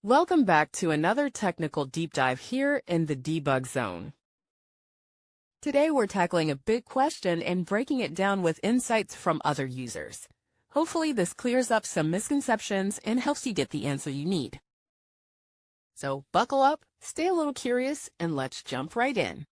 Welcome back to another technical deep dive here in the debug zone. Today we're tackling a big question and breaking it down with insights from other users. Hopefully this clears up some misconceptions and helps you get the answer you need. So buckle up, stay a little curious, and let's jump right in.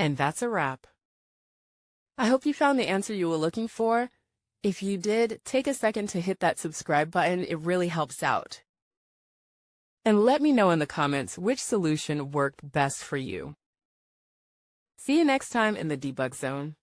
And that's a wrap. I hope you found the answer you were looking for. If you did, take a second to hit that subscribe button. It really helps out. And let me know in the comments which solution worked best for you. See you next time in the debug zone.